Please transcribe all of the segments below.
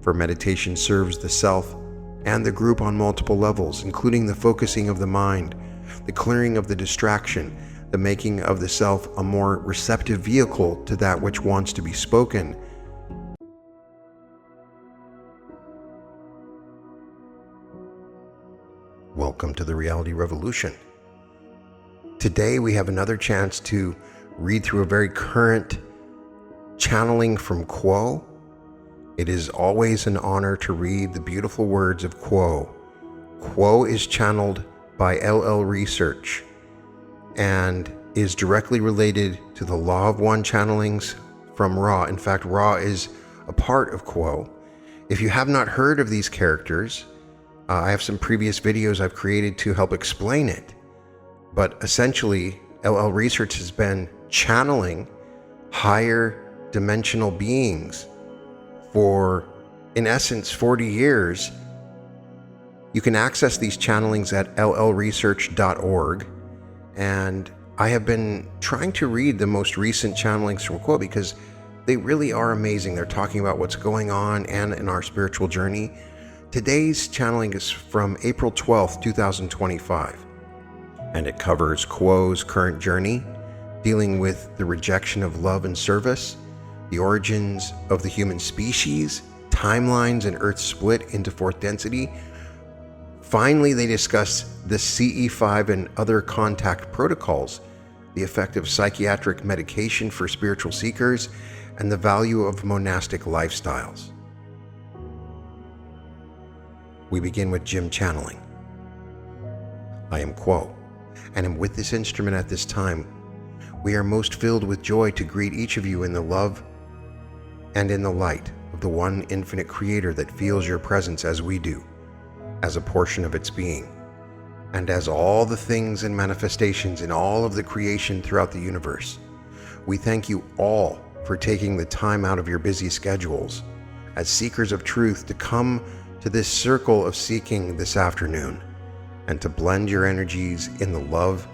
for meditation serves the self and the group on multiple levels, including the focusing of the mind, the clearing of the distraction, the making of the self a more receptive vehicle to that which wants to be spoken. Welcome to the Reality Revolution. Today we have another chance to read through a very current channeling from Quo. It is always an honor to read the beautiful words of Quo. Quo is channeled by LL Research and is directly related to the Law of One channelings from Ra. In fact, Ra is a part of Quo. If you have not heard of these characters, I have some previous videos I've created to help explain it. But essentially, LL Research has been channeling higher dimensional beings for, in essence, 40 years. You can access these channelings at llresearch.org. And I have been trying to read the most recent channelings from Quo because they really are amazing. They're talking about what's going on and in our spiritual journey. Today's channeling is from April 12th, 2025, and it covers Quo's current journey, dealing with the rejection of love and service, the origins of the human species, timelines and Earth's split into fourth density. Finally, they discuss the CE5 and other contact protocols, the effect of psychiatric medication for spiritual seekers, and the value of monastic lifestyles. We begin with Jim channeling. I am Quo, and am with this instrument at this time. We are most filled with joy to greet each of you in the love and in the light of the one infinite creator that feels your presence as we do, as a portion of its being, and as all the things and manifestations in all of the creation throughout the universe. We thank you all for taking the time out of your busy schedules as seekers of truth to come to this circle of seeking this afternoon, and to blend your energies in the love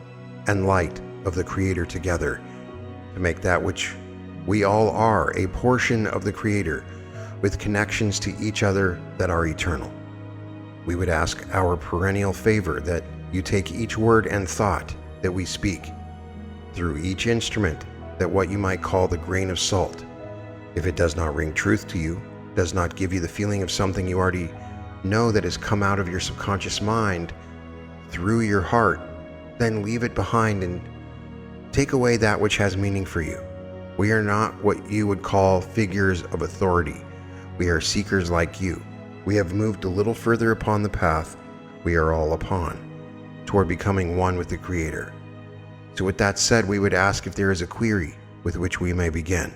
and light of the Creator together, to make that which we all are a portion of the Creator with connections to each other that are eternal. We would ask our perennial favor that you take each word and thought that we speak through each instrument, that what you might call the grain of salt, if it does not ring truth to you, does not give you the feeling of something you already know that has come out of your subconscious mind through your heart, then leave it behind and take away that which has meaning for you. We are not what you would call figures of authority. We are seekers like you. We have moved a little further upon the path we are all upon, toward becoming one with the Creator. So with that said, we would ask if there is a query with which we may begin.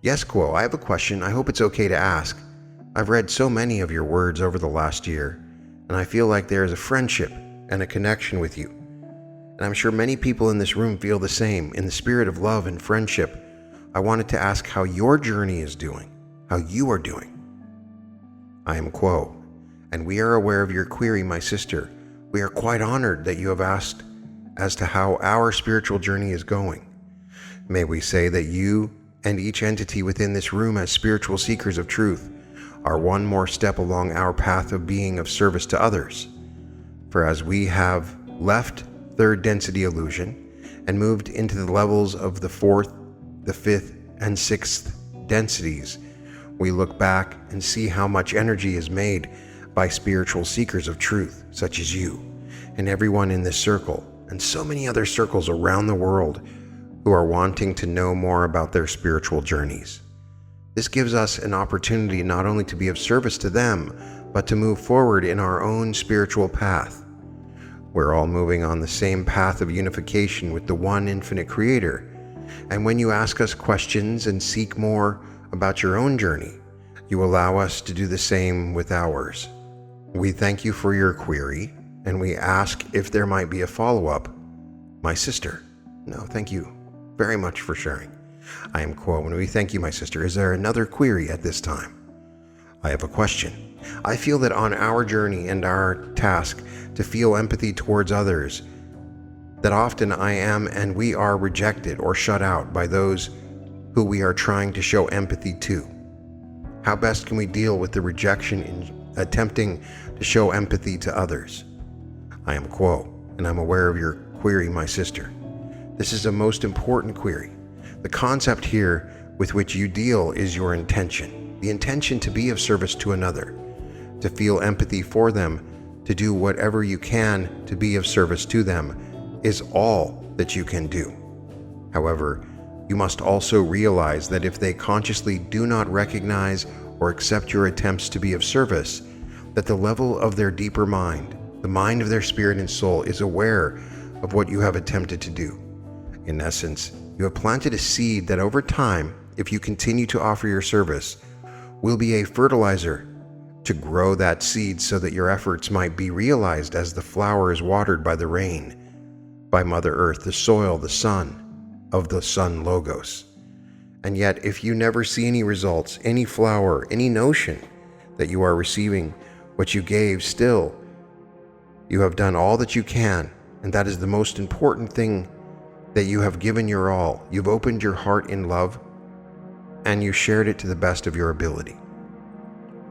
Yes, Quo, I have a question. I hope it's okay to ask. I've read so many of your words over the last year, and I feel like there is a friendship and a connection with you. And I'm sure many people in this room feel the same. In the spirit of love and friendship, I wanted to ask how your journey is doing, how you are doing. I am Quo, and we are aware of your query, my sister. We are quite honored that you have asked as to how our spiritual journey is going. May we say that you and each entity within this room as spiritual seekers of truth are one more step along our path of being of service to others. For as we have left third density illusion and moved into the levels of the fourth, the fifth, and sixth densities, we look back and see how much energy is made by spiritual seekers of truth, such as you, and everyone in this circle, and so many other circles around the world who are wanting to know more about their spiritual journeys. This gives us an opportunity not only to be of service to them, but to move forward in our own spiritual path. We're all moving on the same path of unification with the one infinite Creator. And when you ask us questions and seek more about your own journey, you allow us to do the same with ours. We thank you for your query, and we ask if there might be a follow-up. My sister. No, thank you very much for sharing. I am Quo, and we thank you, my sister. Is there another query at this time? I have a question. I feel that on our journey and our task to feel empathy towards others, that often I am and we are rejected or shut out by those who we are trying to show empathy to. How best can we deal with the rejection in attempting to show empathy to others? I am Quo, and I'm aware of your query, my sister. This is a most important query. The concept here with which you deal is your intention. The intention to be of service to another, to feel empathy for them, to do whatever you can to be of service to them is all that you can do. However, you must also realize that if they consciously do not recognize or accept your attempts to be of service, that the level of their deeper mind, the mind of their spirit and soul, is aware of what you have attempted to do. In essence, you have planted a seed that over time, if you continue to offer your service, will be a fertilizer to grow that seed so that your efforts might be realized as the flower is watered by the rain, by Mother Earth, the soil, the sun, of the Sun Logos. And yet, if you never see any results, any flower, any notion that you are receiving what you gave, still, you have done all that you can, and that is the most important thing, that you have given your all. You've opened your heart in love, and you shared it to the best of your ability.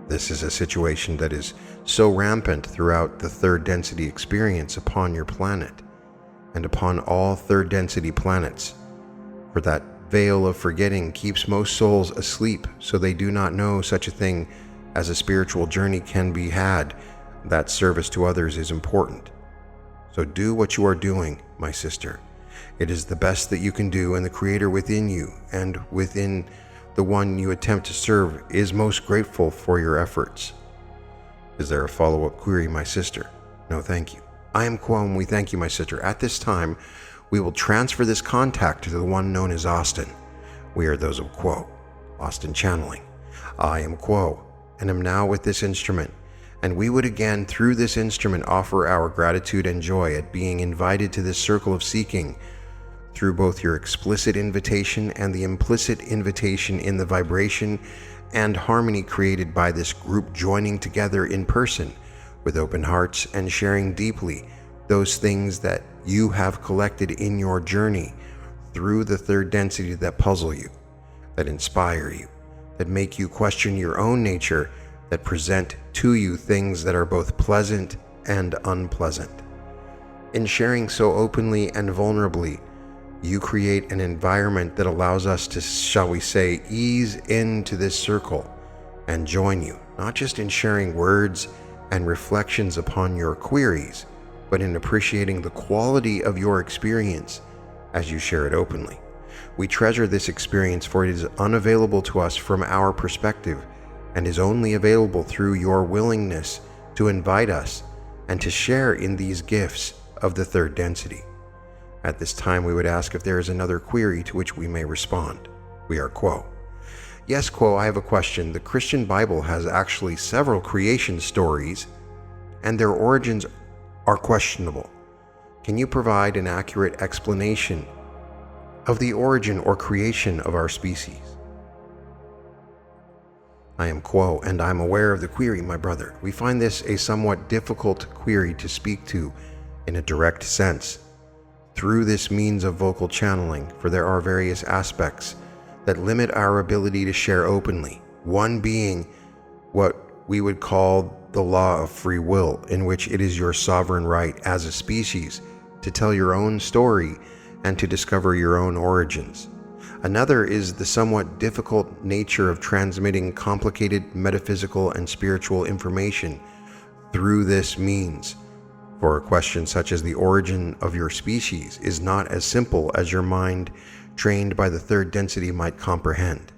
This is a situation that is so rampant throughout the third density experience upon your planet, and upon all third density planets. For that veil of forgetting keeps most souls asleep, so they do not know such a thing as a spiritual journey can be had. That service to others is important. So do what you are doing, my sister. It is the best that you can do, and the Creator within you and within the one you attempt to serve is most grateful for your efforts. Is there a follow-up query, my sister? No, thank you. I am Quo, and we thank you, my sister. At this time, we will transfer this contact to the one known as Austin. We are those of Quo. Austin channeling. I am Quo, and am now with this instrument, and we would again, through this instrument, offer our gratitude and joy at being invited to this circle of seeking through both your explicit invitation and the implicit invitation in the vibration and harmony created by this group joining together in person with open hearts and sharing deeply those things that you have collected in your journey through the third density that puzzle you, that inspire you, that make you question your own nature, that present to you things that are both pleasant and unpleasant. In sharing so openly and vulnerably, you create an environment that allows us to, shall we say, ease into this circle and join you, not just in sharing words and reflections upon your queries, but in appreciating the quality of your experience as you share it openly. We treasure this experience, for it is unavailable to us from our perspective and is only available through your willingness to invite us and to share in these gifts of the third density. At this time, we would ask if there is another query to which we may respond. We are Quo. Yes, Quo, I have a question. The Christian Bible has actually several creation stories, and their origins are questionable. Can you provide an accurate explanation of the origin or creation of our species? I am Quo, and I'm aware of the query, my brother. We find this a somewhat difficult query to speak to in a direct sense through this means of vocal channeling, for there are various aspects that limit our ability to share openly, one being what we would call the law of free will, in which it is your sovereign right as a species to tell your own story and to discover your own origins. Another is the somewhat difficult nature of transmitting complicated metaphysical and spiritual information through this means, for a question such as the origin of your species is not as simple as your mind trained by the third density might comprehend.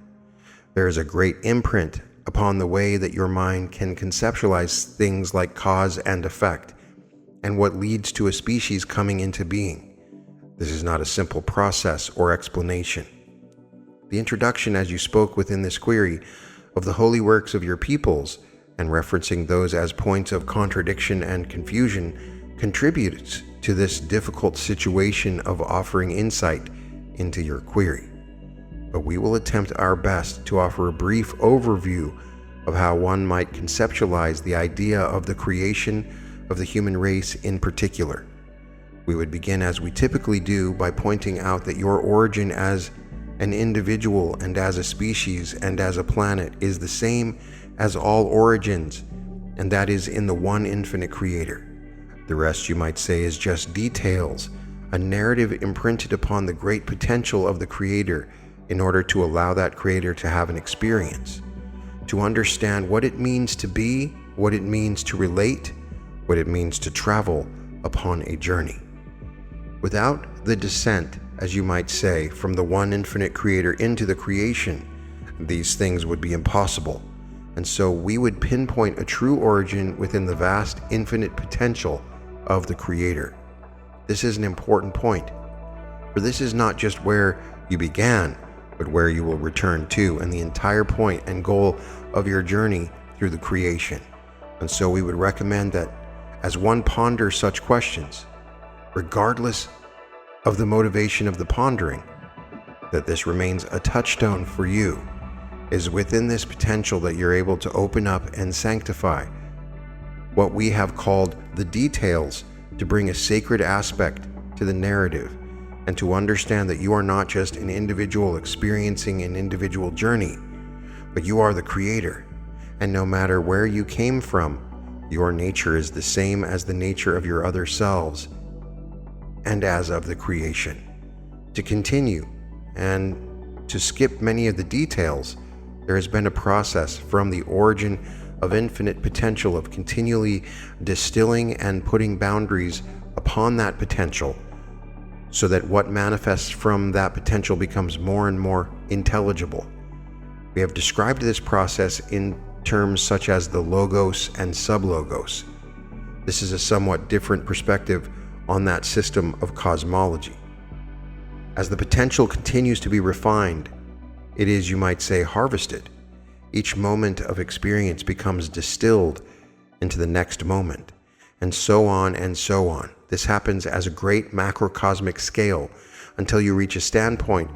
There is a great imprint upon the way that your mind can conceptualize things like cause and effect, and what leads to a species coming into being. This is not a simple process or explanation. The introduction, as you spoke within this query, of the holy works of your peoples, and referencing those as points of contradiction and confusion, contributes to this difficult situation of offering insight into your query. But we will attempt our best to offer a brief overview of how one might conceptualize the idea of the creation of the human race in particular. We would begin, as we typically do, by pointing out that your origin as an individual and as a species and as a planet is the same as all origins, and that is in the one infinite creator. The rest, you might say, is just details, a narrative imprinted upon the great potential of the creator in order to allow that creator to have an experience, to understand what it means to be, what it means to relate, what it means to travel upon a journey. Without the descent, as you might say, from the one infinite creator into the creation, these things would be impossible. And so we would pinpoint a true origin within the vast infinite potential of the creator. This is an important point, for this is not just where you began, but where you will return to, and the entire point and goal of your journey through the creation. And so we would recommend that as one ponders such questions, regardless of the motivation of the pondering, that this remains a touchstone for you, is within this potential that you're able to open up and sanctify what we have called the details, to bring a sacred aspect to the narrative and to understand that you are not just an individual experiencing an individual journey, but you are the creator. And no matter where you came from, your nature is the same as the nature of your other selves and as of the creation. To continue and to skip many of the details, there has been a process from the origin of infinite potential of continually distilling and putting boundaries upon that potential, so that what manifests from that potential becomes more and more intelligible. We have described this process in terms such as the logos and sublogos. This is a somewhat different perspective on that system of cosmology. As the potential continues to be refined, it is, you might say, harvested. Each moment of experience becomes distilled into the next moment, and so on and so on. This happens as a great macrocosmic scale until you reach a standpoint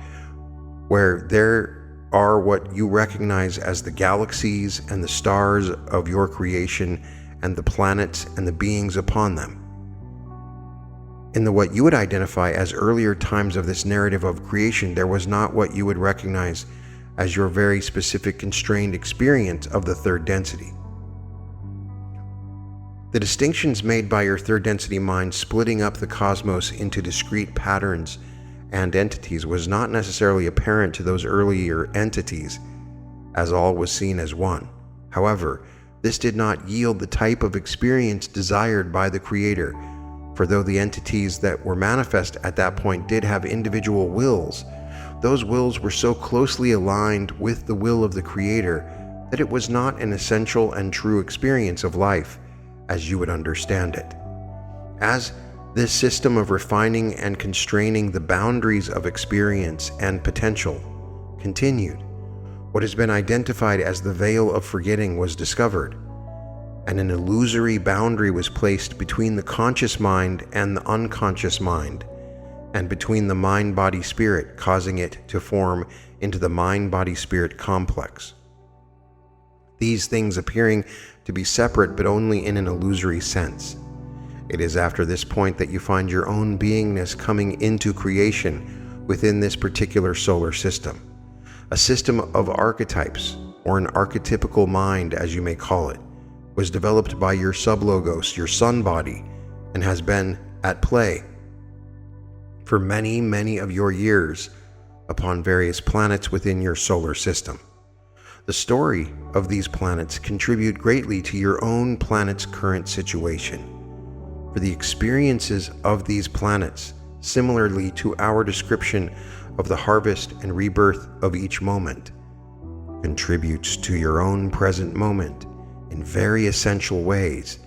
where there are what you recognize as the galaxies and the stars of your creation and the planets and the beings upon them. In the what you would identify as earlier times of this narrative of creation, there was not what you would recognize as your very specific constrained experience of the third density. The distinctions made by your third density mind splitting up the cosmos into discrete patterns and entities was not necessarily apparent to those earlier entities, as all was seen as one. However, this did not yield the type of experience desired by the creator, for though the entities that were manifest at that point did have individual wills, those wills were so closely aligned with the will of the creator that it was not an essential and true experience of life as you would understand it. As this system of refining and constraining the boundaries of experience and potential continued, what has been identified as the veil of forgetting was discovered, and an illusory boundary was placed between the conscious mind and the unconscious mind, and between the mind-body-spirit, causing it to form into the mind-body-spirit complex. These things appearing to be separate but only in an illusory sense. It is after this point that you find your own beingness coming into creation within this particular solar system. A system of archetypes, or an archetypical mind as you may call it, was developed by your sublogos, your sun body, and has been at play for many, many of your years upon various planets within your solar system. The story of these planets contribute greatly to your own planet's current situation. For the experiences of these planets, similarly to our description of the harvest and rebirth of each moment, contributes to your own present moment in very essential ways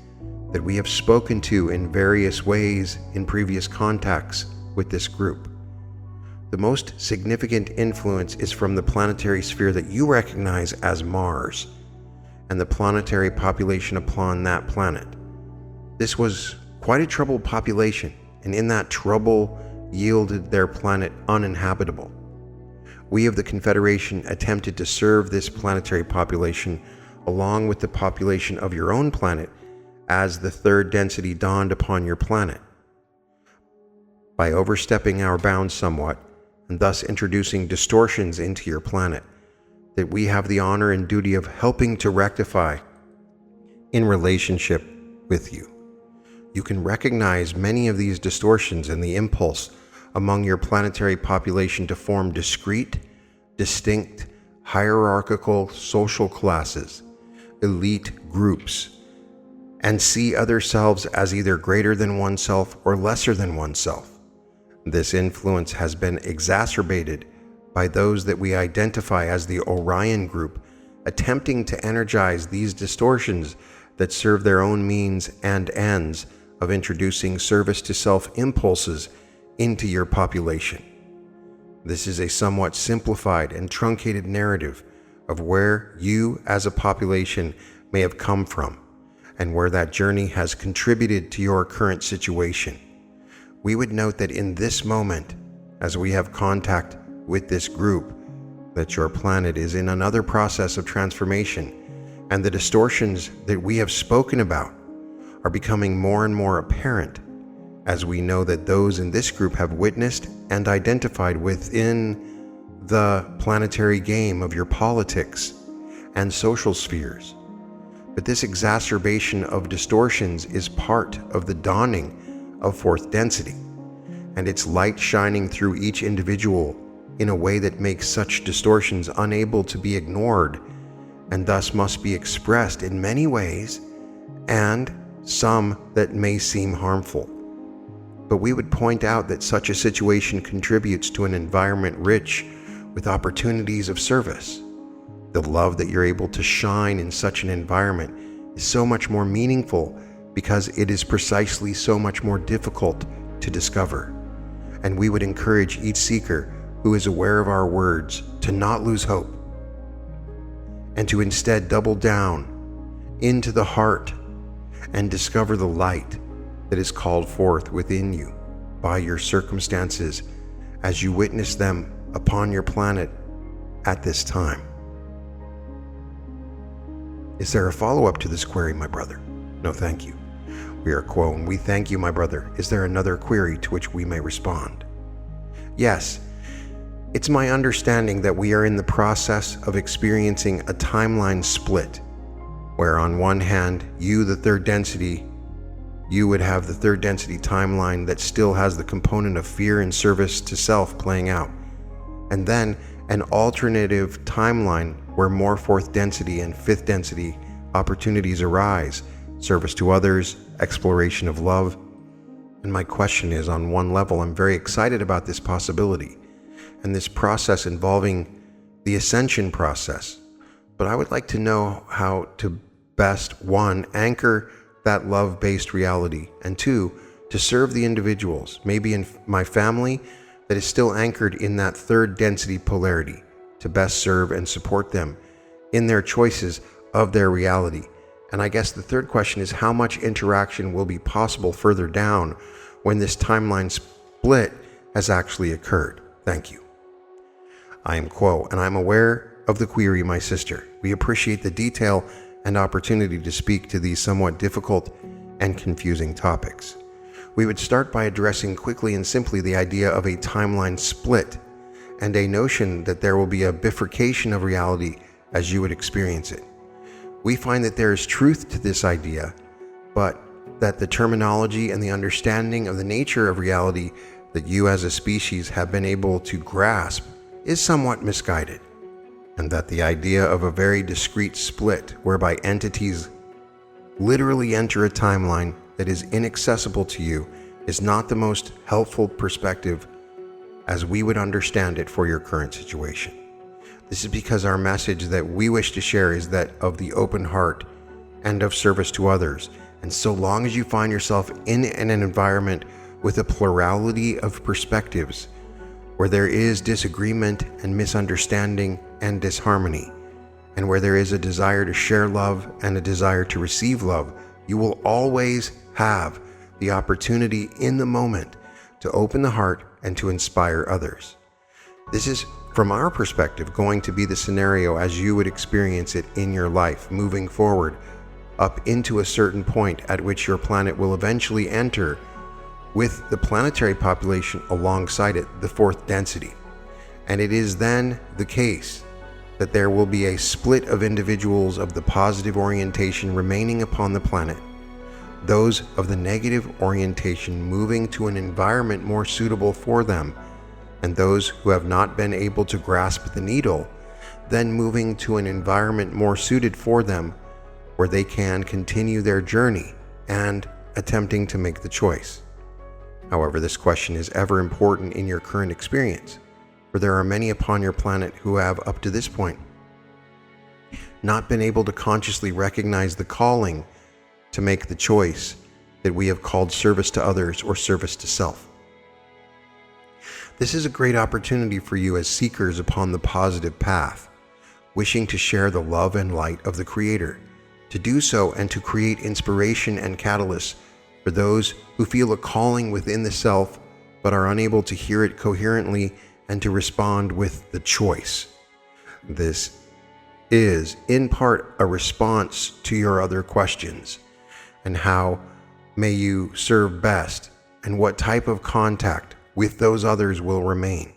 that we have spoken to in various ways in previous contacts with this group. The most significant influence is from the planetary sphere that you recognize as Mars, and the planetary population upon that planet. This was quite a troubled population, and in that trouble yielded their planet uninhabitable. We of the Confederation attempted to serve this planetary population along with the population of your own planet as the third density dawned upon your planet. By overstepping our bounds somewhat, and thus introducing distortions into your planet that we have the honor and duty of helping to rectify in relationship with you. You can recognize many of these distortions and the impulse among your planetary population to form discrete, distinct, hierarchical social classes, elite groups, and see other selves as either greater than oneself or lesser than oneself. This influence has been exacerbated by those that we identify as the Orion group, attempting to energize these distortions that serve their own means and ends of introducing service to self impulses into your population. This is a somewhat simplified and truncated narrative of where you as a population may have come from and where that journey has contributed to your current situation. We would note that in this moment, as we have contact with this group, that your planet is in another process of transformation, and the distortions that we have spoken about are becoming more and more apparent as we know that those in this group have witnessed and identified within the planetary game of your politics and social spheres. But this exacerbation of distortions is part of the dawning of fourth density, and its light shining through each individual in a way that makes such distortions unable to be ignored, and thus must be expressed in many ways, and some that may seem harmful. But we would point out that such a situation contributes to an environment rich with opportunities of service. The love that you're able to shine in such an environment is so much more meaningful because it is precisely so much more difficult to discover. And we would encourage each seeker who is aware of our words to not lose hope and to instead double down into the heart and discover the light that is called forth within you by your circumstances as you witness them upon your planet at this time. Is there a follow-up to this query, my brother? No, thank you. We are quo, and we thank you, my brother. Is there another query to which we may respond? Yes. It's my understanding that we are in the process of experiencing a timeline split, where on one hand, you would have the third density timeline that still has the component of fear and service to self playing out, and then an alternative timeline where more fourth density and fifth density opportunities arise, service to others, exploration of love. And my question is, on one level, I'm very excited about this possibility and this process involving the ascension process, but I would like to know how to best, one, anchor that love-based reality, and two, to serve the individuals, maybe in my family, that is still anchored in that third density polarity, to best serve and support them in their choices of their reality. And I guess the third question is, how much interaction will be possible further down when this timeline split has actually occurred? Thank you. I am Quo, and I'm aware of the query, my sister. We appreciate the detail and opportunity to speak to these somewhat difficult and confusing topics. We would start by addressing quickly and simply the idea of a timeline split and a notion that there will be a bifurcation of reality as you would experience it. We find that there is truth to this idea, but that the terminology and the understanding of the nature of reality that you as a species have been able to grasp is somewhat misguided, and that the idea of a very discrete split whereby entities literally enter a timeline that is inaccessible to you is not the most helpful perspective as we would understand it for your current situation. This is because our message that we wish to share is that of the open heart and of service to others. And so long as you find yourself in an environment with a plurality of perspectives, where there is disagreement and misunderstanding and disharmony, and where there is a desire to share love and a desire to receive love, you will always have the opportunity in the moment to open the heart and to inspire others. This is, from our perspective, going to be the scenario as you would experience it in your life, moving forward up into a certain point at which your planet will eventually enter, with the planetary population alongside it, the fourth density. And it is then the case that there will be a split of individuals of the positive orientation remaining upon the planet, those of the negative orientation moving to an environment more suitable for them, and those who have not been able to grasp the needle then moving to an environment more suited for them where they can continue their journey and attempting to make the choice. However, this question is ever important in your current experience, for there are many upon your planet who have, up to this point, not been able to consciously recognize the calling to make the choice that we have called service to others or service to self. This is a great opportunity for you as seekers upon the positive path, wishing to share the love and light of the Creator, to do so and to create inspiration and catalysts for those who feel a calling within the self but are unable to hear it coherently and to respond with the choice. This is, in part, a response to your other questions, and how may you serve best, and what type of contact with those others will remain.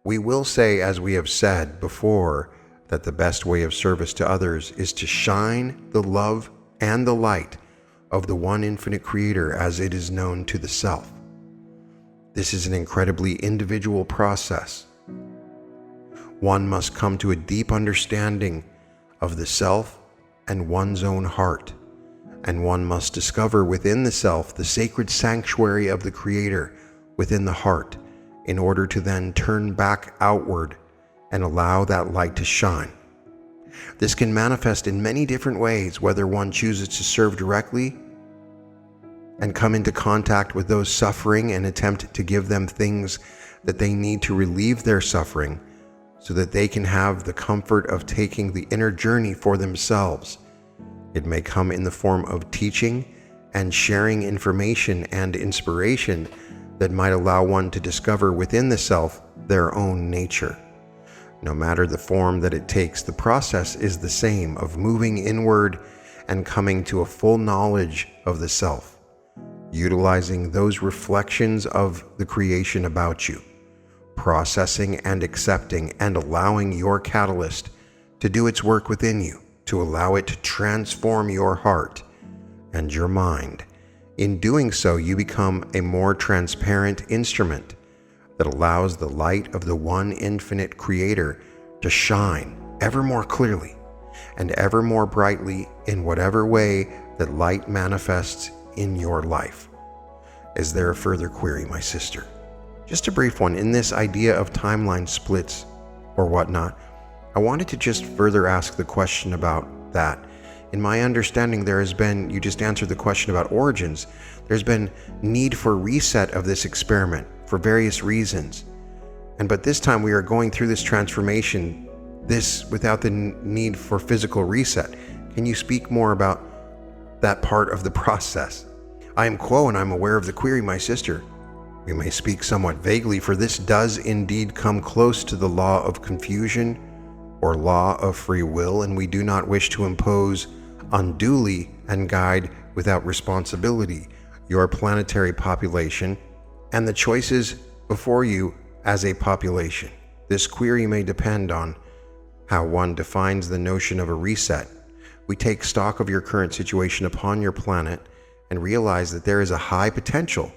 We will say, as we have said before, that the best way of service to others is to shine the love and the light of the one infinite Creator as it is known to the self. This is an incredibly individual process. One must come to a deep understanding of the self and one's own heart, and one must discover within the self the sacred sanctuary of the Creator within the heart in order to then turn back outward and allow that light to shine. This can manifest in many different ways, whether one chooses to serve directly and come into contact with those suffering and attempt to give them things that they need to relieve their suffering so that they can have the comfort of taking the inner journey for themselves. It may come in the form of teaching and sharing information and inspiration that might allow one to discover within the self their own nature. No matter the form that it takes, the process is the same of moving inward and coming to a full knowledge of the self, utilizing those reflections of the creation about you, processing and accepting and allowing your catalyst to do its work within you, to allow it to transform your heart and your mind. In doing so, you become a more transparent instrument that allows the light of the one infinite Creator to shine ever more clearly and ever more brightly in whatever way that light manifests in your life. Is there a further query, my sister? Just a brief one. In this idea of timeline splits or whatnot, I wanted to just further ask the question about that. In my understanding, there has been, you just answered the question about origins, there's been need for reset of this experiment for various reasons. But this time we are going through this transformation, this without the need for physical reset. Can you speak more about that part of the process? I am Quo, and I'm aware of the query, my sister. We may speak somewhat vaguely, for this does indeed come close to the law of confusion or law of free will, and we do not wish to impose unduly and guide without responsibility your planetary population and the choices before you as a population. This query may depend on how one defines the notion of a reset. We take stock of your current situation upon your planet and realize that there is a high potential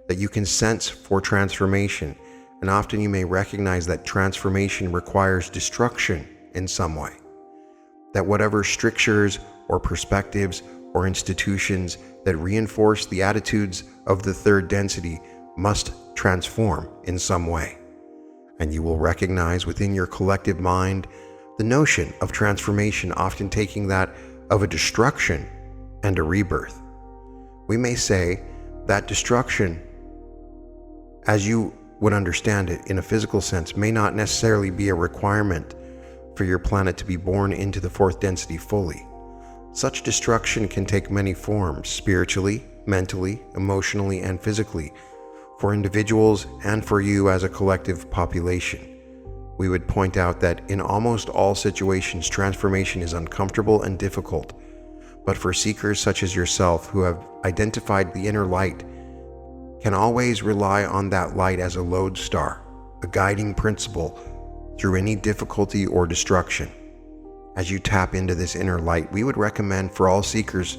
that you can sense for transformation, and often you may recognize that transformation requires destruction in some way. That whatever strictures or perspectives or institutions that reinforce the attitudes of the third density must transform in some way. And you will recognize within your collective mind the notion of transformation often taking that of a destruction and a rebirth. We may say that destruction, as you would understand it in a physical sense, may not necessarily be a requirement for your planet to be born into the fourth density fully. Such destruction can take many forms, spiritually, mentally, emotionally, and physically, for individuals and for you as a collective population. We would point out that in almost all situations, transformation is uncomfortable and difficult, but for seekers such as yourself who have identified the inner light, can always rely on that light as a lodestar a guiding principle through any difficulty or destruction. As you tap into this inner light, we would recommend for all seekers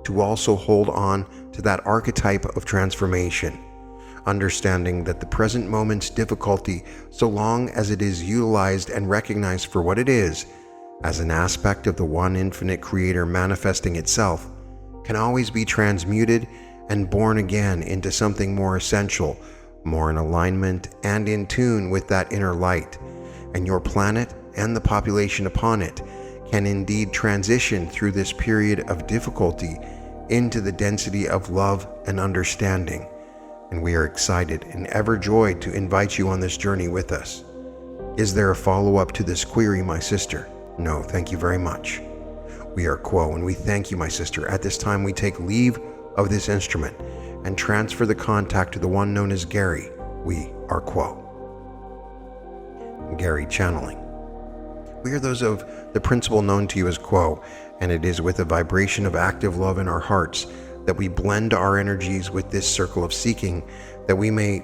to also hold on to that archetype of transformation, understanding that the present moment's difficulty, so long as it is utilized and recognized for what it is, as an aspect of the one infinite creator manifesting itself, can always be transmuted and born again into something more essential, more in alignment and in tune with that inner light. And your planet and the population upon it can indeed transition through this period of difficulty into the density of love and understanding. And we are excited and overjoyed to invite you on this journey with us. Is there a follow-up to this query, my sister? No, thank you very much. We are Quo, and we thank you, my sister. At this time, we take leave of this instrument and transfer the contact to the one known as Gary. We are Quo. Gary channeling. We are those of the principle known to you as Quo, and it is with a vibration of active love in our hearts that we blend our energies with this circle of seeking, that we may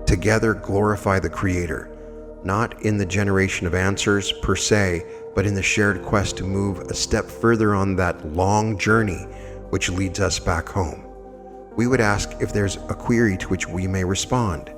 together glorify the Creator, not in the generation of answers per se, but in the shared quest to move a step further on that long journey which leads us back home. We would ask if there's a query to which we may respond.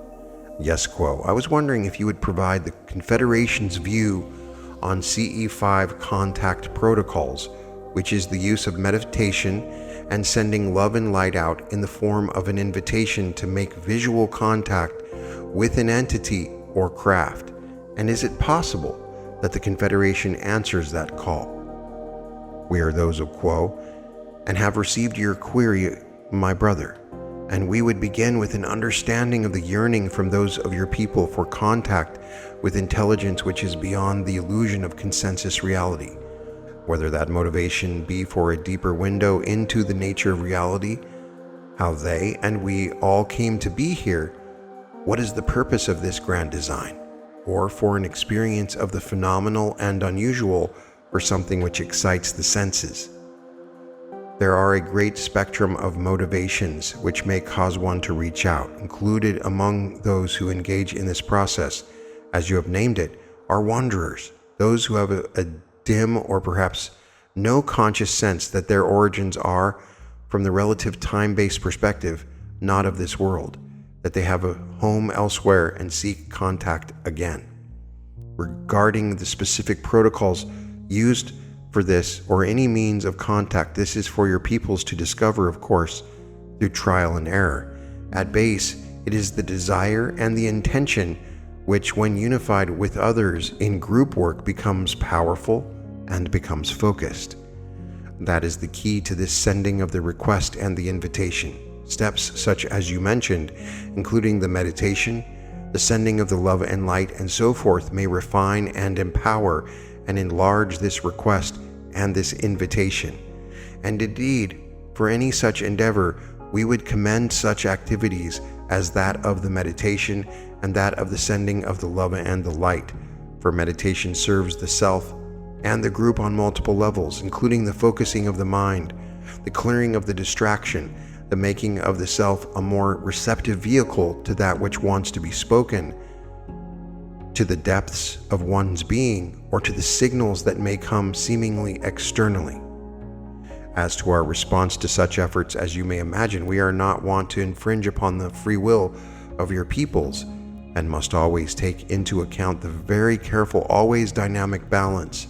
Yes, Quo, I was wondering if you would provide the Confederation's view on CE5 contact protocols, which is the use of meditation and sending love and light out in the form of an invitation to make visual contact with an entity or craft. And is it possible that the Confederation answers that call? We are those of Quo and have received your query, my brother, and we would begin with an understanding of the yearning from those of your people for contact with intelligence which is beyond the illusion of consensus reality, whether that motivation be for a deeper window into the nature of reality, how they and we all came to be here, what is the purpose of this grand design, or for an experience of the phenomenal and unusual, or something which excites the senses. There are a great spectrum of motivations which may cause one to reach out. Included among those who engage in this process, as you have named it, are wanderers, those who have a dim or perhaps no conscious sense that their origins are, from the relative time-based perspective, not of this world, that they have a home elsewhere and seek contact again. Regarding the specific protocols used for this or any means of contact, this is for your peoples to discover, of course, through trial and error. At base, it is the desire and the intention which, when unified with others in group work, becomes powerful and becomes focused. That is the key to this sending of the request and the invitation. Steps such as you mentioned, including the meditation, the sending of the love and light, and so forth, may refine and empower and enlarge this request and this invitation. And indeed, for any such endeavor, we would commend such activities as that of the meditation and that of the sending of the love and the light. For meditation serves the self and the group on multiple levels, including the focusing of the mind, the clearing of the distraction, the making of the self a more receptive vehicle to that which wants to be spoken, to the depths of one's being, or to the signals that may come seemingly externally. As to our response to such efforts, as you may imagine, we are not wont to infringe upon the free will of your peoples, and must always take into account the very careful, always dynamic balance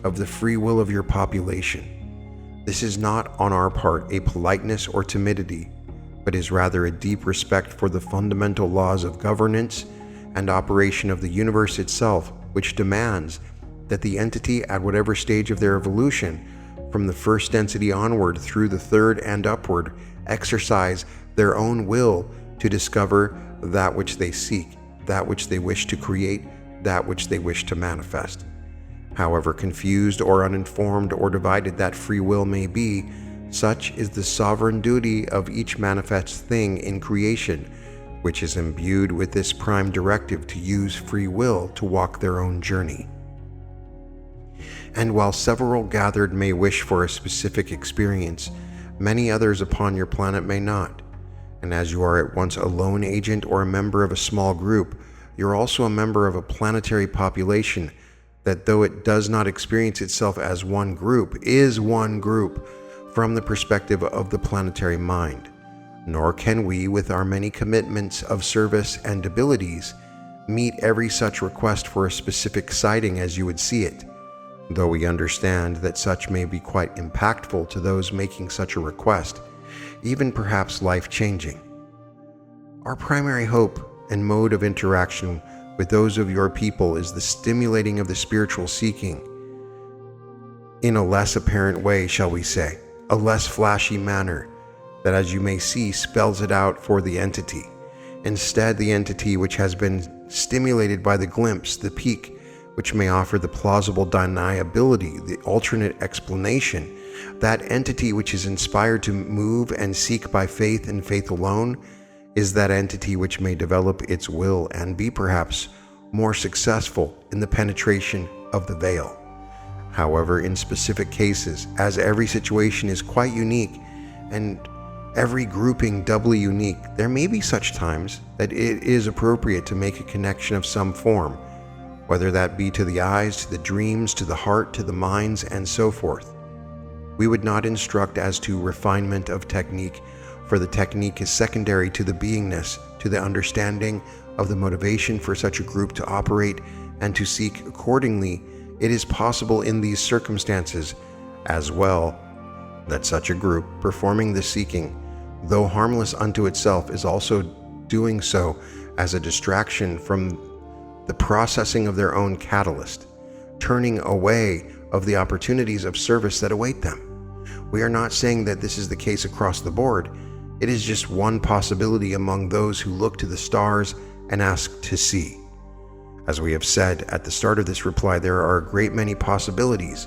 of the free will of your population. This is not on our part a politeness or timidity, but is rather a deep respect for the fundamental laws of governance and operation of the universe itself, which demands that the entity, at whatever stage of their evolution, from the first density onward through the third and upward, exercise their own will to discover that which they seek, that which they wish to create, that which they wish to manifest. However confused or uninformed or divided that free will may be, such is the sovereign duty of each manifest thing in creation, which is imbued with this prime directive to use free will to walk their own journey. And while several gathered may wish for a specific experience, many others upon your planet may not. And as you are at once a lone agent or a member of a small group, you're also a member of a planetary population that, though it does not experience itself as one group, is one group from the perspective of the planetary mind. Nor can we, with our many commitments of service and abilities, meet every such request for a specific sighting as you would see it, though we understand that such may be quite impactful to those making such a request, even perhaps life-changing. Our primary hope and mode of interaction with those of your people is the stimulating of the spiritual seeking in a less apparent way, shall we say, a less flashy manner that, as you may see, spells it out for the entity. Instead, the entity which has been stimulated by the glimpse, the peak, which may offer the plausible deniability, the alternate explanation, that entity which is inspired to move and seek by faith and faith alone, is that entity which may develop its will and be perhaps more successful in the penetration of the veil. However, in specific cases, as every situation is quite unique and every grouping doubly unique, there may be such times that it is appropriate to make a connection of some form, whether that be to the eyes, to the dreams, to the heart, to the minds, and so forth. We would not instruct as to refinement of technique, for the technique is secondary to the beingness, to the understanding of the motivation for such a group to operate and to seek accordingly. It is possible in these circumstances as well that such a group performing the seeking, though harmless unto itself, is also doing so as a distraction from the processing of their own catalyst, turning away of the opportunities of service that await them. We are not saying that this is the case across the board. It is just one possibility among those who look to the stars and ask to see. As we have said at the start of this reply, there are a great many possibilities,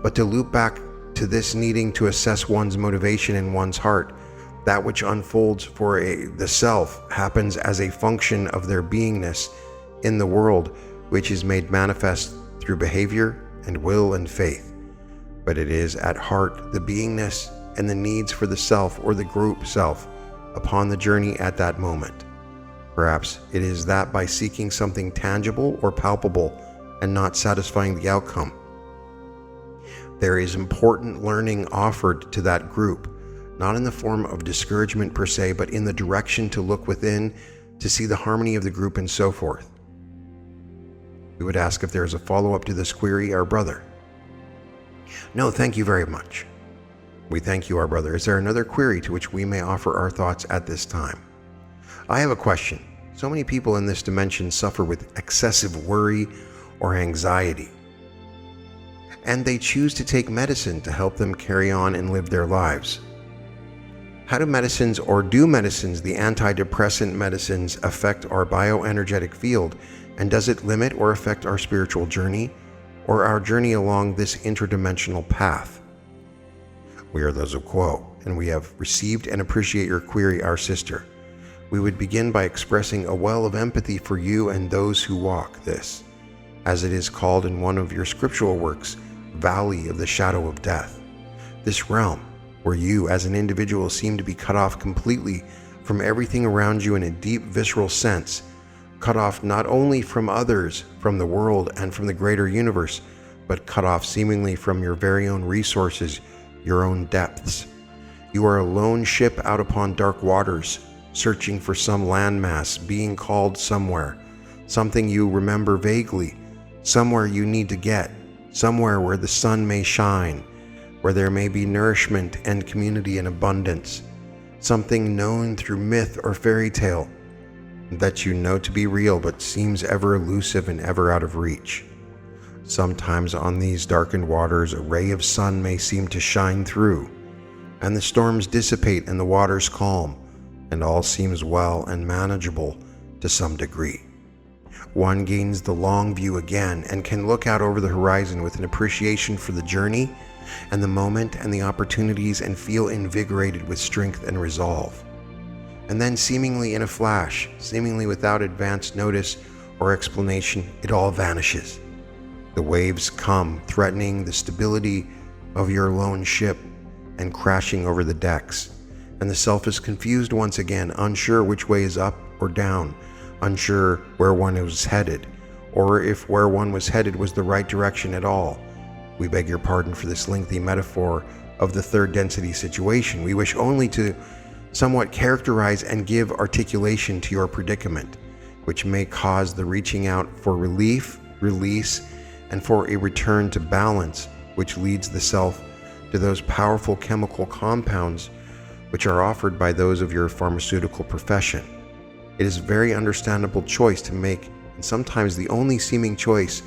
but to loop back to this needing to assess one's motivation in one's heart, that which unfolds for the self happens as a function of their beingness in the world, which is made manifest through behavior and will and faith. But it is at heart the beingness and the needs for the self or the group self upon the journey at that moment. Perhaps it is that by seeking something tangible or palpable and not satisfying the outcome, there is important learning offered to that group, not in the form of discouragement per se, but in the direction to look within, to see the harmony of the group and so forth. We would ask if there is a follow-up to this query, our brother. No, thank you very much. We thank you, our brother. Is there another query to which we may offer our thoughts at this time? I have a question. So many people in this dimension suffer with excessive worry or anxiety, and they choose to take medicine to help them carry on and live their lives. How do medicines, or do medicines, the antidepressant medicines, affect our bioenergetic field, and does it limit or affect our spiritual journey, or our journey along this interdimensional path? We are those of Quo, and we have received and appreciate your query, our sister. We would begin by expressing a well of empathy for you and those who walk this, as it is called in one of your scriptural works, Valley of the Shadow of Death. This realm, where you as an individual seem to be cut off completely from everything around you in a deep visceral sense, cut off not only from others, from the world, and from the greater universe, but cut off seemingly from your very own resources, your own depths. You are a lone ship out upon dark waters, searching for some landmass, being called somewhere, something you remember vaguely, somewhere you need to get, somewhere where the sun may shine, where there may be nourishment and community in abundance, something known through myth or fairy tale that you know to be real but seems ever elusive and ever out of reach. Sometimes on these darkened waters a ray of sun may seem to shine through, and the storms dissipate and the waters calm, and all seems well and manageable to some degree. One gains the long view again and can look out over the horizon with an appreciation for the journey and the moment and the opportunities, and feel invigorated with strength and resolve. And then seemingly in a flash, seemingly without advance notice or explanation, it all vanishes. The waves come, threatening the stability of your lone ship and crashing over the decks, and the self is confused once again, unsure which way is up or down, unsure where one was headed, or if where one was headed was the right direction at all. We beg your pardon for this lengthy metaphor of the third density situation. We wish only to somewhat characterize and give articulation to your predicament, which may cause the reaching out for relief, release, and for a return to balance, which leads the self to those powerful chemical compounds which are offered by those of your pharmaceutical profession. It is a very understandable choice to make, and sometimes the only seeming choice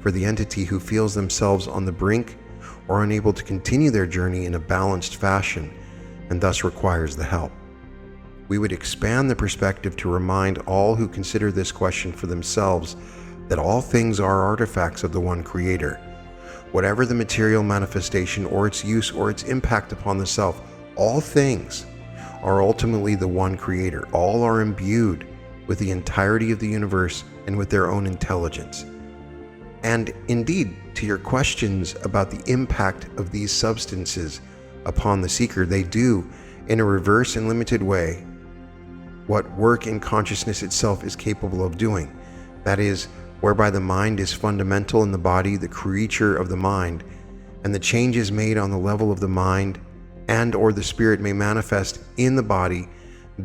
for the entity who feels themselves on the brink or unable to continue their journey in a balanced fashion, and thus requires the help. We would expand the perspective to remind all who consider this question for themselves that all things are artifacts of the one Creator. Whatever the material manifestation or its use or its impact upon the self, all things are ultimately the one Creator. All are imbued with the entirety of the universe and with their own intelligence. And indeed, to your questions about the impact of these substances upon the seeker, they do, in a reverse and limited way, what work in consciousness itself is capable of doing. That is, whereby the mind is fundamental in the body, the creature of the mind, and the changes made on the level of the mind and or the spirit may manifest in the body,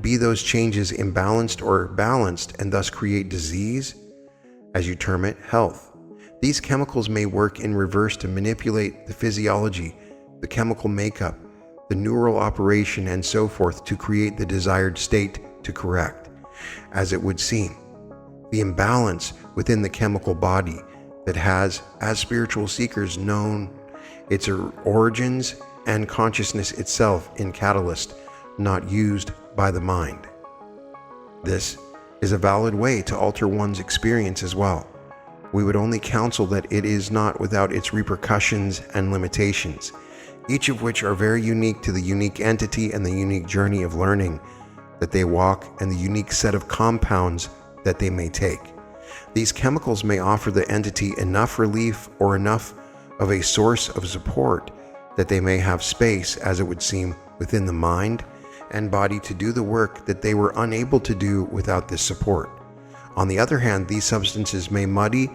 be those changes imbalanced or balanced, and thus create disease, as you term it, health. These chemicals may work in reverse to manipulate the physiology, the chemical makeup, the neural operation, and so forth to create the desired state to correct, as it would seem, the imbalance within the chemical body that has, as spiritual seekers, known its origins and consciousness itself in catalyst, not used by the mind. This is a valid way to alter one's experience as well. We would only counsel that it is not without its repercussions and limitations, each of which are very unique to the unique entity and the unique journey of learning that they walk and the unique set of compounds that they may take. These chemicals may offer the entity enough relief or enough of a source of support that they may have space, as it would seem, within the mind and body to do the work that they were unable to do without this support. On the other hand, these substances may muddy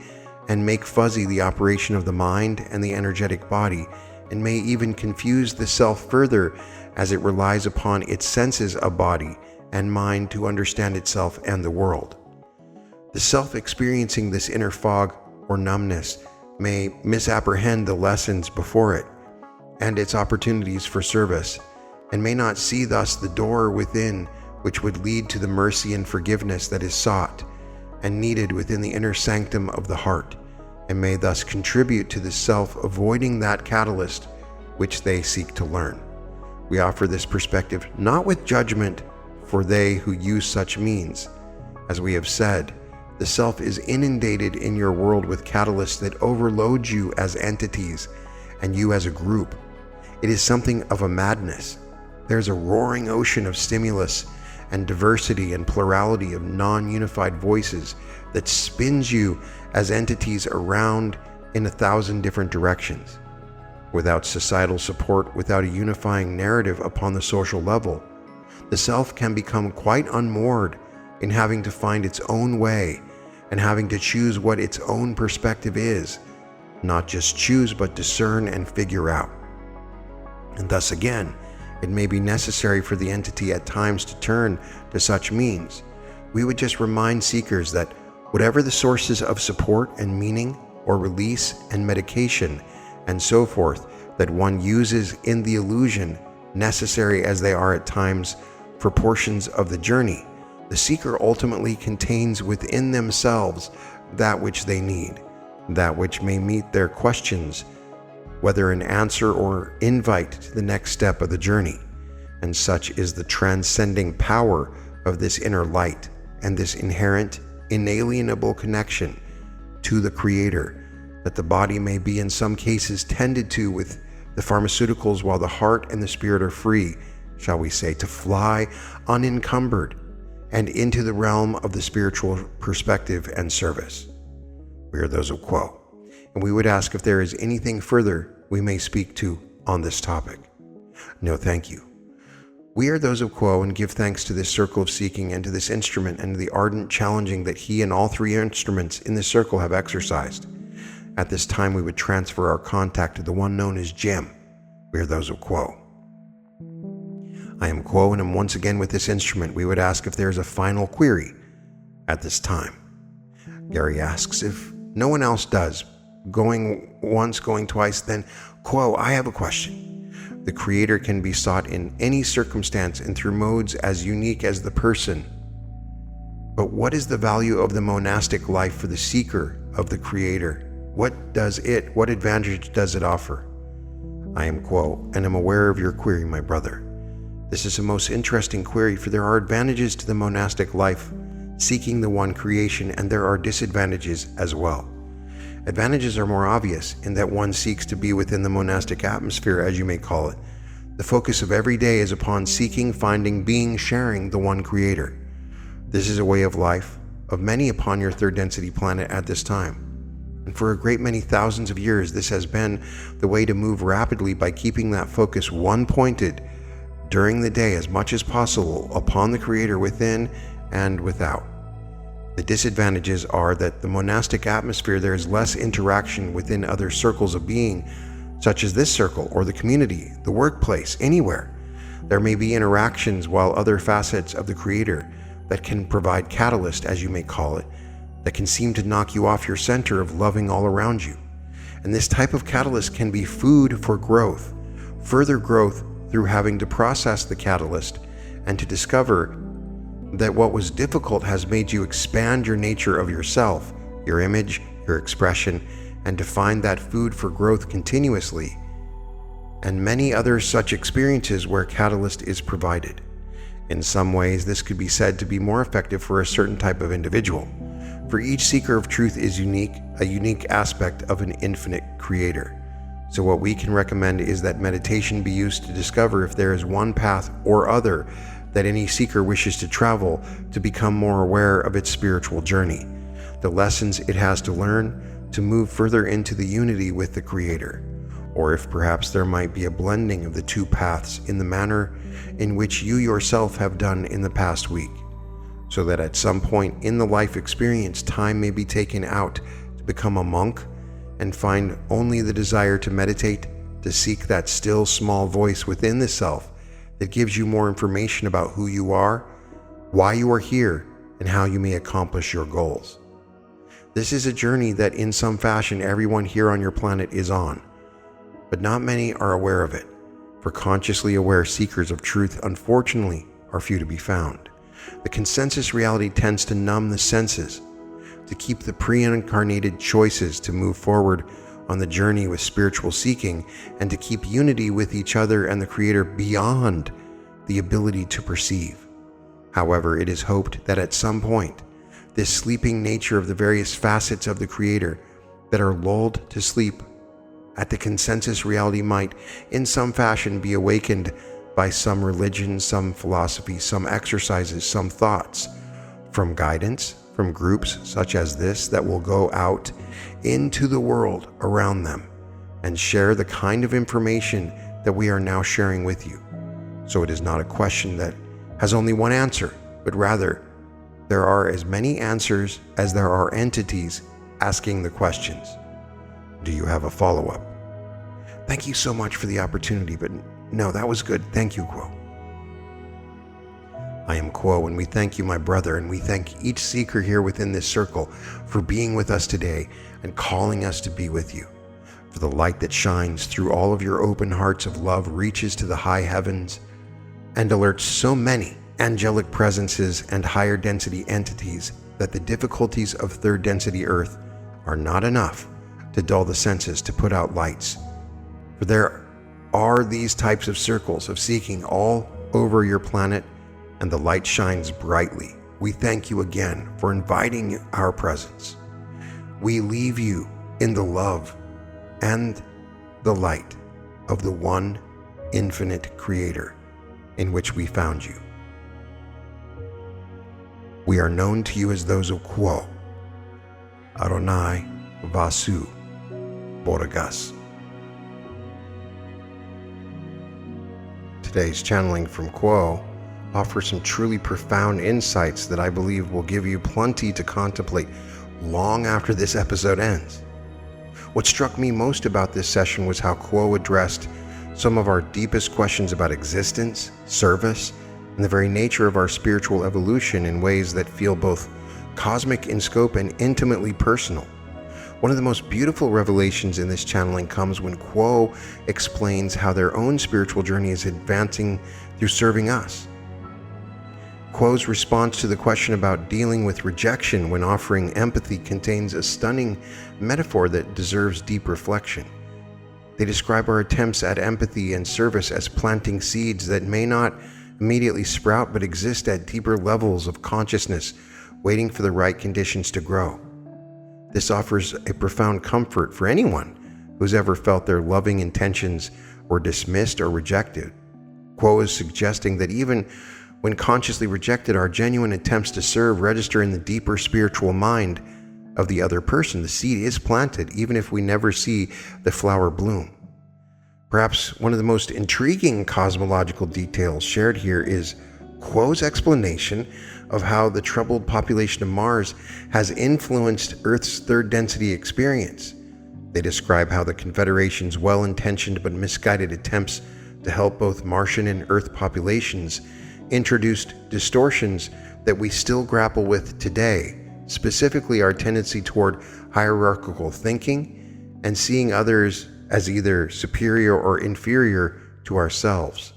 and make fuzzy the operation of the mind and the energetic body, and may even confuse the self further as it relies upon its senses of body and mind to understand itself and the world. The self experiencing this inner fog or numbness may misapprehend the lessons before it and its opportunities for service, and may not see thus the door within which would lead to the mercy and forgiveness that is sought and needed within the inner sanctum of the heart, and may thus contribute to the self avoiding that catalyst which they seek to learn. We offer this perspective not with judgment for they who use such means. As we have said, the self is inundated in your world with catalysts that overload you as entities and you as a group. It is something of a madness. There's a roaring ocean of stimulus and diversity and plurality of non-unified voices that spins you as entities around in 1,000 different directions. Without societal support, without a unifying narrative upon the social level, the self can become quite unmoored in having to find its own way and having to choose what its own perspective is, not just choose but discern and figure out. And thus again, it may be necessary for the entity at times to turn to such means. We would just remind seekers that whatever the sources of support and meaning or release and medication and so forth that one uses in the illusion, necessary as they are at times for portions of the journey, the seeker ultimately contains within themselves that which they need, that which may meet their questions, whether an answer or invite to the next step of the journey. And such is the transcending power of this inner light and this inherent, inalienable connection to the Creator, that the body may be in some cases tended to with the pharmaceuticals while the heart and the spirit are free, shall we say, to fly unencumbered and into the realm of the spiritual perspective and service. We are those of Quo, and we would ask if there is anything further we may speak to on this topic. No, thank you. We are those of Quo and give thanks to this circle of seeking and to this instrument and to the ardent challenging that he and all three instruments in this circle have exercised. At this time, we would transfer our contact to the one known as Jim. We are those of Quo. I am Quo and am once again with this instrument. We would ask if there is a final query at this time. Gary asks if no one else does. Going once, going twice, then Quo, I have a question. The Creator can be sought in any circumstance and through modes as unique as the person. But what is the value of the monastic life for the seeker of the Creator? What advantage does it offer? I am Quo and am aware of your query, my brother. This is a most interesting query, for there are advantages to the monastic life, seeking the one creation, and there are disadvantages as well. Advantages are more obvious in that one seeks to be within the monastic atmosphere, as you may call it. The focus of every day is upon seeking, finding, being, sharing the one Creator. This is a way of life of many upon your third density planet at this time. And for a great many thousands of years, this has been the way to move rapidly by keeping that focus one-pointed during the day as much as possible upon the Creator within and without. The disadvantages are that the monastic atmosphere, there is less interaction within other circles of being, such as this circle or the community, the workplace, anywhere. There may be interactions while other facets of the Creator that can provide catalyst, as you may call it, that can seem to knock you off your center of loving all around you. And this type of catalyst can be food for growth, further growth through having to process the catalyst and to discover that what was difficult has made you expand your nature of yourself, your image, your expression, and to find that food for growth continuously, and many other such experiences where catalyst is provided. In some ways, this could be said to be more effective for a certain type of individual. For each seeker of truth is unique, a unique aspect of an infinite Creator. So what we can recommend is that meditation be used to discover if there is one path or other that any seeker wishes to travel to become more aware of its spiritual journey, the lessons it has to learn to move further into the unity with the Creator, or if perhaps there might be a blending of the two paths in the manner in which you yourself have done in the past week, so that at some point in the life experience time may be taken out to become a monk and find only the desire to meditate, to seek that still small voice within the self that gives you more information about who you are, why you are here, and how you may accomplish your goals. This is a journey that in some fashion everyone here on your planet is on, but not many are aware of it, for consciously aware seekers of truth unfortunately are few to be found. The consensus reality tends to numb the senses, to keep the pre-incarnated choices to move forward on the journey with spiritual seeking, and to keep unity with each other and the Creator beyond the ability to perceive. However, it is hoped that at some point, this sleeping nature of the various facets of the Creator that are lulled to sleep at the consensus reality might, in some fashion, be awakened by some religion, some philosophy, some exercises, some thoughts, from guidance, from groups such as this that will go out into the world around them and share the kind of information that we are now sharing with you. So it is not a question that has only one answer, but rather there are as many answers as there are entities asking the questions. Do you have a follow-up? Thank you so much for the opportunity, but no, that was good. Thank you, Quo. I am Quo, and we thank you, my brother, and we thank each seeker here within this circle for being with us today and calling us to be with you. For the light that shines through all of your open hearts of love reaches to the high heavens and alerts so many angelic presences and higher density entities that the difficulties of third density Earth are not enough to dull the senses to put out lights. For there are these types of circles of seeking all over your planet, and the light shines brightly. We thank you again for inviting our presence. We leave you in the love and the light of the one infinite Creator in which we found you. We are known to you as those of Quo, Adonai Vasu Boragas. today's channeling from Quo offers some truly profound insights that I believe will give you plenty to contemplate long after this episode ends. What struck me most about this session was how Quo addressed some of our deepest questions about existence, service, and the very nature of our spiritual evolution in ways that feel both cosmic in scope and intimately personal. One of the most beautiful revelations in this channeling comes when Quo explains how their own spiritual journey is advancing through serving us. Quo's response to the question about dealing with rejection when offering empathy contains a stunning metaphor that deserves deep reflection. They describe our attempts at empathy and service as planting seeds that may not immediately sprout but exist at deeper levels of consciousness, waiting for the right conditions to grow. This offers a profound comfort for anyone who's ever felt their loving intentions were dismissed or rejected. Quo is suggesting that even when consciously rejected, our genuine attempts to serve register in the deeper spiritual mind of the other person. The seed is planted, even if we never see the flower bloom. Perhaps one of the most intriguing cosmological details shared here is Quo's explanation of how the troubled population of Mars has influenced Earth's third density experience. They describe how the Confederation's well-intentioned but misguided attempts to help both Martian and Earth populations introduced distortions that we still grapple with today, specifically our tendency toward hierarchical thinking and seeing others as either superior or inferior to ourselves.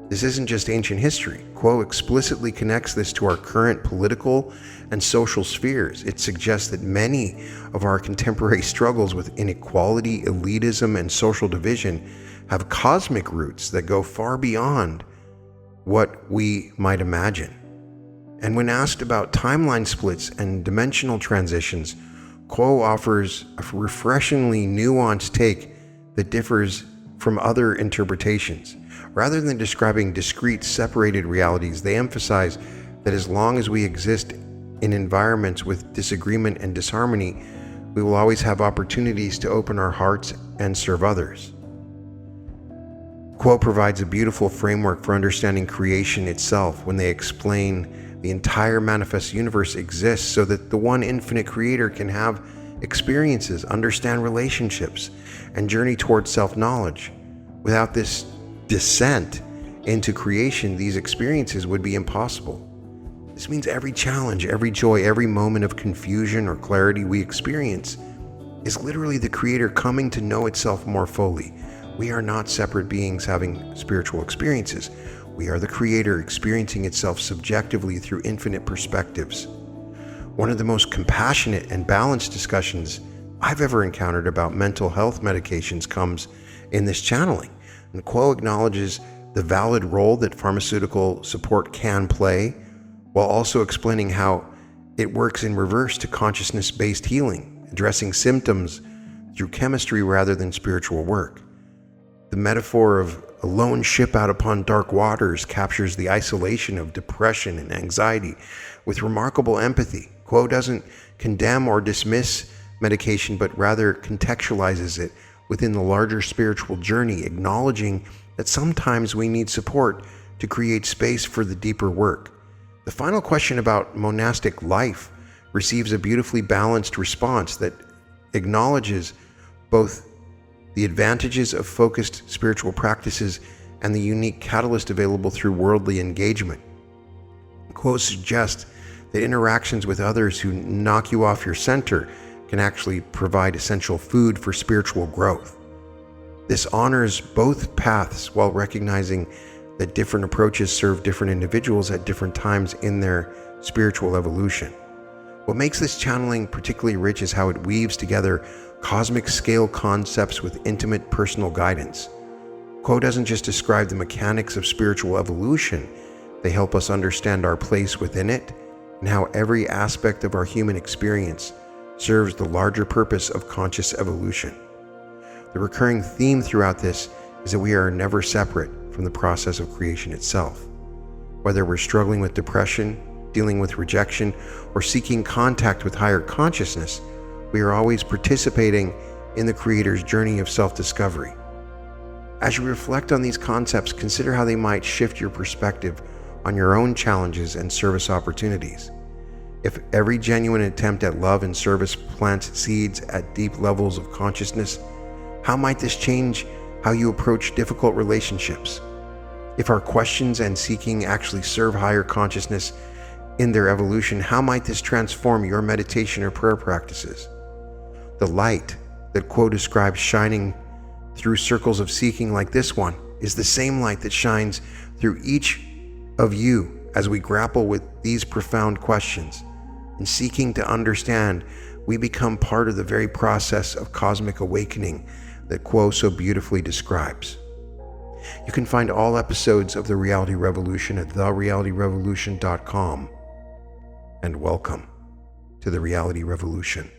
This isn't just ancient history. Quo explicitly connects this to our current political and social spheres. It suggests that many of our contemporary struggles with inequality, elitism, and social division have cosmic roots that go far beyond what we might imagine. And when asked about timeline splits and dimensional transitions, Quo offers a refreshingly nuanced take that differs from other interpretations. Rather than describing discrete, separated realities, they emphasize that as long as we exist in environments with disagreement and disharmony, we will always have opportunities to open our hearts and serve others. Quo provides a beautiful framework for understanding creation itself when they explain the entire manifest universe exists so that the one infinite creator can have experiences, understand relationships, and journey towards self-knowledge. Without this descent into creation, these experiences would be impossible. This means every challenge, every joy, every moment of confusion or clarity we experience is literally the creator coming to know itself more fully. We are not separate beings having spiritual experiences. We are the creator experiencing itself subjectively through infinite perspectives. One of the most compassionate and balanced discussions I've ever encountered about mental health medications comes in this channeling. And Quo acknowledges the valid role that pharmaceutical support can play, while also explaining how it works in reverse to consciousness-based healing, addressing symptoms through chemistry rather than spiritual work. The metaphor of a lone ship out upon dark waters captures the isolation of depression and anxiety with remarkable empathy. Quo doesn't condemn or dismiss medication, but rather contextualizes it within the larger spiritual journey, acknowledging that sometimes we need support to create space for the deeper work. The final question about monastic life receives a beautifully balanced response that acknowledges both the advantages of focused spiritual practices and the unique catalyst available through worldly engagement. Quo suggests that interactions with others who knock you off your center can actually provide essential food for spiritual growth. This honors both paths while recognizing that different approaches serve different individuals at different times in their spiritual evolution. What makes this channeling particularly rich is how it weaves together cosmic scale concepts with intimate personal guidance. Quo doesn't just describe the mechanics of spiritual evolution, they help us understand our place within it and how every aspect of our human experience serves the larger purpose of conscious evolution. The recurring theme throughout this is that we are never separate from the process of creation itself. Whether we're struggling with depression, dealing with rejection, or seeking contact with higher consciousness, we are always participating in the Creator's journey of self-discovery. As you reflect on these concepts, consider how they might shift your perspective on your own challenges and service opportunities. If every genuine attempt at love and service plants seeds at deep levels of consciousness, how might this change how you approach difficult relationships? If our questions and seeking actually serve higher consciousness in their evolution, how might this transform your meditation or prayer practices? The light that Quo describes shining through circles of seeking like this one is the same light that shines through each of you as we grapple with these profound questions. In seeking to understand, we become part of the very process of cosmic awakening that Quo so beautifully describes. You can find all episodes of The Reality Revolution at therealityrevolution.com. And welcome to The Reality Revolution.